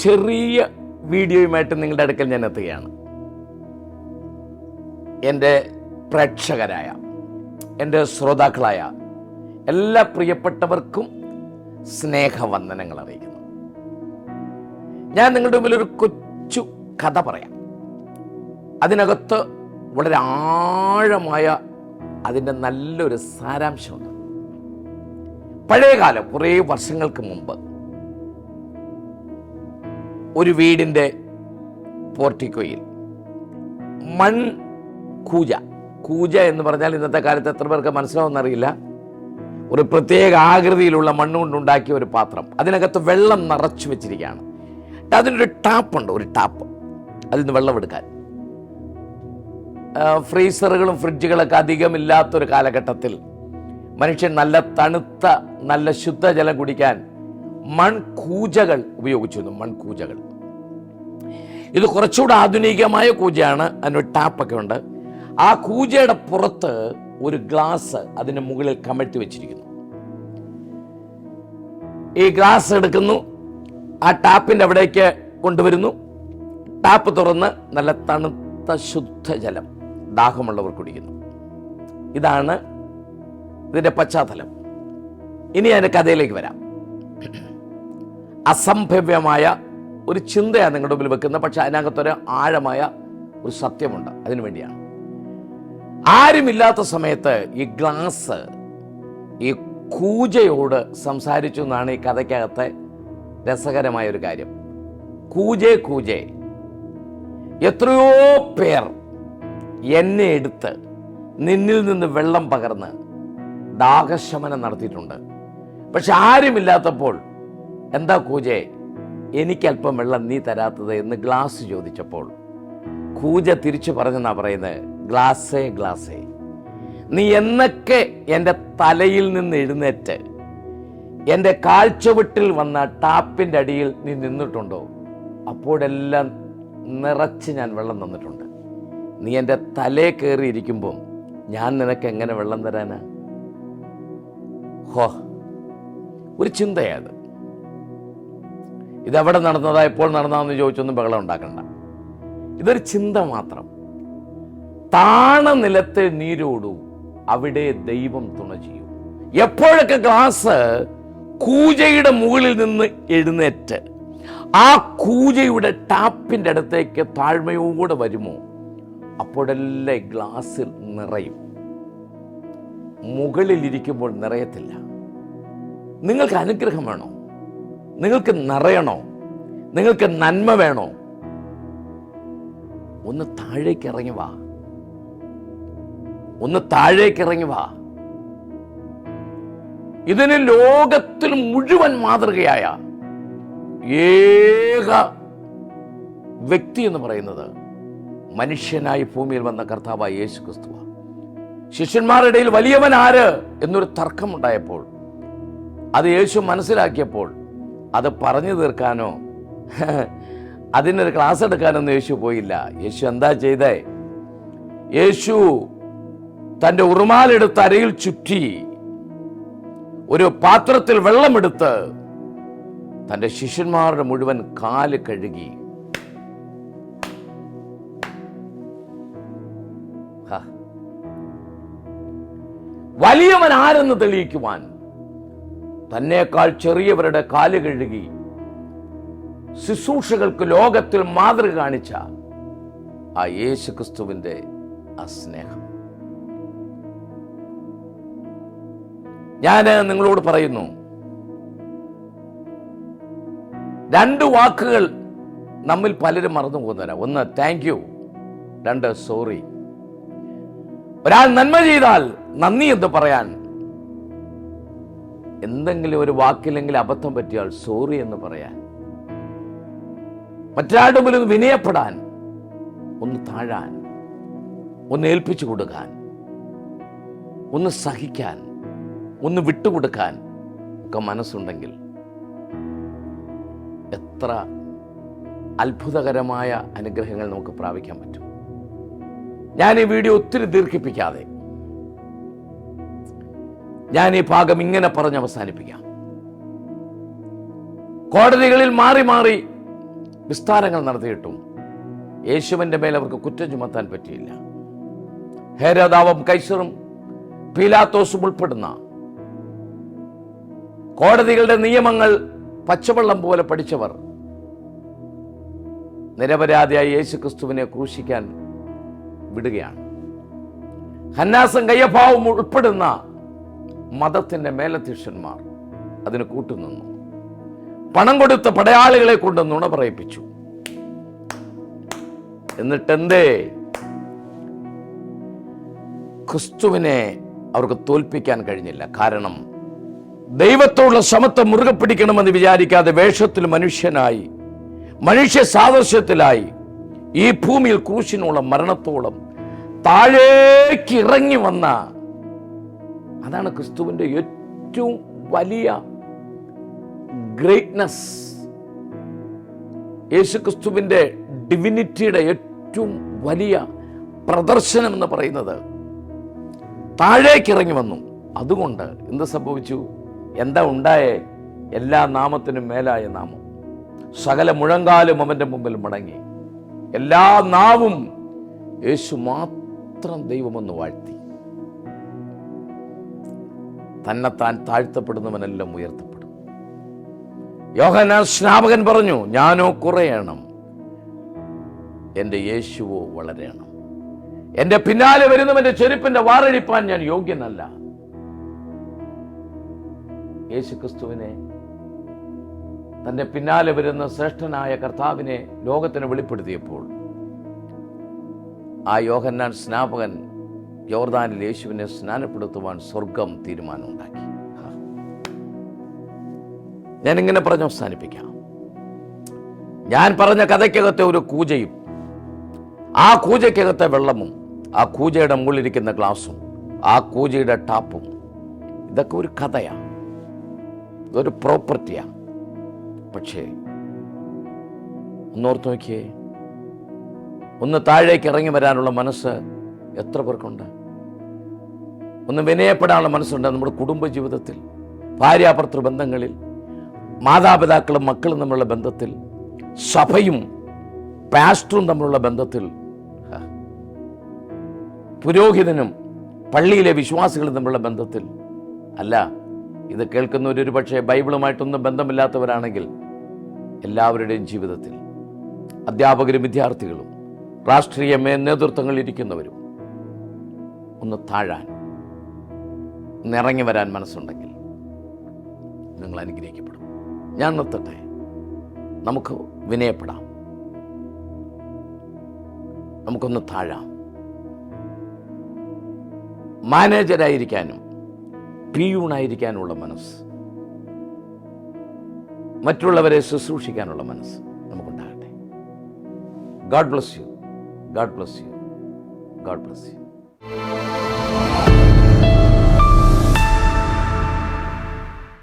ചെറിയ വീഡിയോയുമായിട്ട് നിങ്ങളുടെ അടുക്കൽ ഞാൻ എത്തുകയാണ്. എൻ്റെ പ്രേക്ഷകരായ, എൻ്റെ ശ്രോതാക്കളായ എല്ലാ പ്രിയപ്പെട്ടവർക്കും സ്നേഹവന്ദനങ്ങൾ അറിയിക്കുന്നു. ഞാൻ നിങ്ങളുടെ മുമ്പിൽ ഒരു കൊച്ചു കഥ പറയാം. അതിനകത്ത് വളരെ ആഴമായ അതിൻ്റെ നല്ലൊരു സാരാംശമുണ്ട്. പഴയകാലം, കുറേ വർഷങ്ങൾക്ക് മുമ്പ് ഒരു വീടിൻ്റെ പോർട്ടിക്കോയിൽ കൂജ എന്ന് പറഞ്ഞാൽ ഇന്നത്തെ കാലത്ത് എത്ര പേർക്ക് മനസ്സിലാവുമെന്നറിയില്ല. ഒരു പ്രത്യേക ആകൃതിയിലുള്ള മണ്ണുകൊണ്ടുണ്ടാക്കിയ ഒരു പാത്രം, അതിനകത്ത് വെള്ളം നിറച്ചു വെച്ചിരിക്കുകയാണ്. അതിനൊരു ടാപ്പുണ്ട്, ഒരു ടാപ്പ്, അതിൽ നിന്ന് വെള്ളം എടുക്കാൻ. ഫ്രീസറുകളും ഫ്രിഡ്ജുകളൊക്കെ അധികമില്ലാത്തൊരു കാലഘട്ടത്തിൽ മനുഷ്യൻ നല്ല തണുത്ത, നല്ല ശുദ്ധജലം കുടിക്കാൻ മൺകൂജകൾ ഉപയോഗിച്ചിരുന്നു. മൺകൂജകൾ. ഇത് കുറച്ചുകൂടെ ആധുനികമായ കൂജയാണ്. അതിനൊരു ടാപ്പൊക്കെ ഉണ്ട്. ആ കൂജയുടെ പുറത്ത് ഒരു ഗ്ലാസ് അതിന് മുകളിൽ കമഴ്ത്തി വെച്ചിരിക്കുന്നു. ഈ ഗ്ലാസ് എടുക്കുന്നു, ആ ടാപ്പിൻ്റെ അവിടേക്ക് കൊണ്ടുവരുന്നു. ടാപ്പ് തുറന്ന് നല്ല തണുത്ത ശുദ്ധജലം ദാഹമുള്ളവർ കുടിക്കുന്നു. ഇതാണ് ഇതിൻ്റെ പശ്ചാത്തലം. ഇനി അതിൻ്റെ കഥയിലേക്ക് വരാം. അസംഭവ്യമായ ഒരു ചിന്തയാണ് നിങ്ങളുടെ മുമ്പിൽ വെക്കുന്നത്. പക്ഷെ അതിനകത്തൊരു ആഴമായ ഒരു സത്യമുണ്ട്. അതിനു വേണ്ടിയാണ്. ആരുമില്ലാത്ത സമയത്ത് ഈ ഗ്ലാസ് ഈ കൂജയോട് സംസാരിച്ചു എന്നാണ് ഈ കഥയ്ക്കകത്തെ രസകരമായ ഒരു കാര്യം. കൂജേ, എത്രയോ പേർ എന്നെ എടുത്ത് നിന്നിൽ നിന്ന് വെള്ളം പകർന്ന് ദാഹശമനം നടത്തിയിട്ടുണ്ട്. പക്ഷെ ആരുമില്ലാത്തപ്പോൾ, എന്താ കൂജേ, എനിക്കല്പം വെള്ളം നീ തരാത്തത് എന്ന് ഗ്ലാസ് ചോദിച്ചപ്പോൾ കൂജ തിരിച്ചു പറഞ്ഞെന്നാ പറയുന്നത്, ഗ്ലാസേ, നീ എന്നൊക്കെ എൻ്റെ തലയിൽ നിന്ന് എഴുന്നേറ്റ് എൻ്റെ കാൽച്ചുവട്ടിൽ വന്ന ടാപ്പിൻ്റെ അടിയിൽ നീ നിന്നിട്ടുണ്ടോ, അപ്പോഴെല്ലാം നിറച്ച് ഞാൻ വെള്ളം തന്നിട്ടുണ്ട്. നീ എൻ്റെ തലേ കയറിയിരിക്കുമ്പം ഞാൻ നിനക്ക് എങ്ങനെ വെള്ളം തരാനാ? ഒരു ചിന്തയാണ്. ഇതെവിടെ നടന്നതാ, എപ്പോൾ നടന്നതെന്ന് ചോദിച്ചൊന്നും ബഹളം ഉണ്ടാക്കണ്ട. ഇതൊരു ചിന്ത മാത്രം. താണ നിലത്തെ നീരോടൂ, അവിടെ ദൈവം തുണ ചെയ്യും. എപ്പോഴൊക്കെ ഗ്ലാസ് കൂജയുടെ മുകളിൽ നിന്ന് എഴുന്നേറ്റ് ആ കൂജയുടെ ടാപ്പിൻ്റെ അടുത്തേക്ക് താഴ്മയോടെ വരുമോ, അപ്പോഴെല്ലാം ഗ്ലാസ്സിൽ നിറയും. മുകളിലിരിക്കുമ്പോൾ നിറയത്തില്ല. നിങ്ങൾക്ക് അനുഗ്രഹം വേണോ? നിങ്ങൾക്ക് നിറയണോ? നിങ്ങൾക്ക് നന്മ വേണോ? ഒന്ന് താഴേക്ക് ഇറങ്ങി വാ. ഇതിന് ലോകത്തിൽ മുഴുവൻ മാതൃകയായ ഏക വ്യക്തി എന്ന് പറയുന്നത് മനുഷ്യനായി ഭൂമിയിൽ വന്ന കർത്താവായ യേശു ക്രിസ്തുവാണ്. ശിഷ്യന്മാരുടെ ഇടയിൽ വലിയവൻ ആര് എന്നൊരു തർക്കമുണ്ടായപ്പോൾ അത് യേശു മനസ്സിലാക്കിയപ്പോൾ അത് പറഞ്ഞു തീർക്കാനോ അതിനൊരു ക്ലാസ് എടുക്കാനൊന്നും യേശു പോയില്ല. യേശു എന്താ ചെയ്തേ? യേശു തൻ്റെ ഉറുമാലെടുത്ത് അരയിൽ ചുറ്റി ഒരു പാത്രത്തിൽ വെള്ളമെടുത്ത് തൻ്റെ ശിഷ്യന്മാരുടെ മുഴുവൻ കാല് കഴുകി. വലിയവൻ ആരെന്ന് തെളിയിക്കുവാൻ തന്നേക്കാൾ ചെറിയവരുടെ കാല് കഴുകി ശുശ്രൂഷകൾക്ക് ലോകത്തിൽ മാതൃക കാണിച്ച ആ യേശു ക്രിസ്തുവിന്റെ ആ സ്നേഹം ഞാൻ നിങ്ങളോട് പറയുന്നു. രണ്ട് വാക്കുകൾ നമ്മിൽ പലരും മറന്നു പോകുന്നവരാ. ഒന്ന് താങ്ക് യു, രണ്ട് സോറി. ഒരാൾ നന്മ ചെയ്താൽ നന്ദി എന്ന് പറയാൻ, എന്തെങ്കിലും ഒരു വാക്കില്ലെങ്കിൽ അബദ്ധം പറ്റിയാൽ സോറി എന്ന് പറയാൻ, മറ്റൊരാളുടെ മുന്നിൽ വിനയപ്പെടാൻ, ഒന്ന് താഴാൻ, ഒന്ന് ഏൽപ്പിച്ചു കൊടുക്കാൻ, ഒന്ന് സഹിക്കാൻ, ഒന്ന് വിട്ടുകൊടുക്കാൻ ഒക്കെ മനസ്സുണ്ടെങ്കിൽ എത്ര അത്ഭുതകരമായ അനുഗ്രഹങ്ങൾ നമുക്ക് പ്രാപിക്കാൻ പറ്റും. ഞാൻ ഈ വീഡിയോ ഒത്തിരി ദീർഘിപ്പിക്കാതെ ഞാൻ ഈ ഭാഗം ഇങ്ങനെ പറഞ്ഞ് അവസാനിപ്പിക്കാം. കോടതികളിൽ മാറി മാറി വിസ്താരങ്ങൾ നടത്തിയിട്ടും യേശുവിൻ്റെ മേൽ അവർക്ക് കുറ്റം ചുമത്താൻ പറ്റിയില്ല. ഹെരോദാവും കൈസറും പീലാത്തോസും ഉൾപ്പെടുന്ന കോടതികളുടെ നിയമങ്ങൾ പച്ചവെള്ളം പോലെ പഠിച്ചവർ നിരപരാധിയായി യേശുക്രിസ്തുവിനെ ക്രൂശിക്കാൻ വിടുകയാണ്. ഹന്നാസും കയ്യഫാവും ഉൾപ്പെടുന്ന മതത്തിന്റെ മേലധ്യക്ഷന്മാർ അതിന് കൂട്ടുനിന്നു. പണം കൊടുത്ത പടയാളികളെ കൊണ്ട് നുണ പറയിപ്പിച്ചു. എന്നിട്ടെന്തേ? ക്രിസ്തുവിനെ അവർക്ക് തോൽപ്പിക്കാൻ കഴിഞ്ഞില്ല. കാരണം ദൈവത്തോടുള്ള സമത്വം മുറുകെ പിടിക്കണമെന്ന് വിചാരിക്കാതെ വേഷത്തിൽ മനുഷ്യനായി, മനുഷ്യ സാദൃശ്യത്തിലായി ഈ ഭൂമിയിൽ ക്രൂശിനോളം മരണത്തോളം താഴേക്ക് ഇറങ്ങി വന്ന, അതാണ് ക്രിസ്തുവിന്റെ ഏറ്റവും വലിയ ഗ്രേറ്റ്നസ്. യേശു ക്രിസ്തുവിന്റെ ഡിവിനിറ്റിയുടെ ഏറ്റവും വലിയ പ്രദർശനം എന്ന് പറയുന്നത് താഴേക്ക് ഇറങ്ങി വന്നു. അതുകൊണ്ട് എന്ത് സംഭവിച്ചു? എന്താ ഉണ്ടായേ? എല്ലാ നാമത്തിനും മേലായ നാമം. സകല മുഴങ്കാലും അവന്റെ മുമ്പിൽ മടങ്ങി. എല്ലാ നാവും യേശു മാത്രം ദൈവമെന്ന് വാഴ്ത്തി. തന്നെത്താൻ താഴ്ത്തപ്പെടുന്നവനെല്ലാം ഉയർത്തപ്പെടും. യോഹന്നാൻ സ്നാപകൻ പറഞ്ഞു, ഞാനോ കുറയണം, എൻ്റെ യേശുവോ വളരണം. എൻ്റെ പിന്നാലെ വരുന്നവന്റെ ചെരുപ്പിന്റെ വാറഴിപ്പാൻ ഞാൻ യോഗ്യനല്ല. യേശു ക്രിസ്തുവിനെ, തന്റെ പിന്നാലെ വരുന്ന ശ്രേഷ്ഠനായ കർത്താവിനെ ലോകത്തിന് വെളിപ്പെടുത്തിയപ്പോൾ ആ യോഹന്നാൻ സ്നാപകൻ യോർദാനിൽ യേശുവിനെ സ്നാനപ്പെടുത്തുവാൻ സ്വർഗം തീരുമാനമുണ്ടാക്കി. ഞാനിങ്ങനെ പറഞ്ഞ് അവസാനിപ്പിക്കാം. ഞാൻ പറഞ്ഞ കഥയ്ക്കകത്തെ ഒരു കൂജയും ആ കൂജയ്ക്കകത്തെ വെള്ളമും ആ കൂജയുടെ മുകളിലിരിക്കുന്ന ഗ്ലാസും ആ കൂജയുടെ ടാപ്പും, ഇതൊക്കെ ഒരു കഥയാണ്, ഇതൊരു പ്രോപ്പർട്ടിയാണ്. പക്ഷേ ഒന്നോർത്ത് നോക്കിയേ, ഒന്ന് താഴേക്ക് ഇറങ്ങി വരാനുള്ള മനസ്സ് എത്ര പേർക്കുണ്ട്? ഒന്ന് വിനയപ്പെടാനുള്ള മനസ്സുണ്ട്. നമ്മുടെ കുടുംബ ജീവിതത്തിൽ, ഭാര്യാഭർത്തൃ ബന്ധങ്ങളിൽ, മാതാപിതാക്കളും മക്കളും തമ്മിലുള്ള ബന്ധത്തിൽ, സഭയും പാസ്റ്ററും തമ്മിലുള്ള ബന്ധത്തിൽ, പുരോഹിതനും പള്ളിയിലെ വിശ്വാസികളും തമ്മിലുള്ള ബന്ധത്തിൽ. അല്ല, ഇത് കേൾക്കുന്നവരൊരു പക്ഷേ ബൈബിളുമായിട്ടൊന്നും ബന്ധമില്ലാത്തവരാണെങ്കിൽ എല്ലാവരുടെയും ജീവിതത്തിൽ, അധ്യാപകരും വിദ്യാർത്ഥികളും രാഷ്ട്രീയ നേതൃത്വങ്ങളിൽ ഇരിക്കുന്നവരും ഒന്ന് താഴാൻ, ഇറങ്ങി വരാൻ മനസ്സുണ്ടെങ്കിൽ നിങ്ങൾ അനുഗ്രഹിക്കപ്പെടും. ഞാൻ നിർത്തട്ടെ. നമുക്ക് വിനയപ്പെടാം, നമുക്കൊന്ന് താഴാം. മാനേജരായിരിക്കാനും പിയൂണായിരിക്കാനുള്ള മനസ്സ്, മറ്റുള്ളവരെ ശുശ്രൂഷിക്കാനുള്ള മനസ്സ് നമുക്കുണ്ടാകട്ടെ. God bless you. God bless you. God bless you.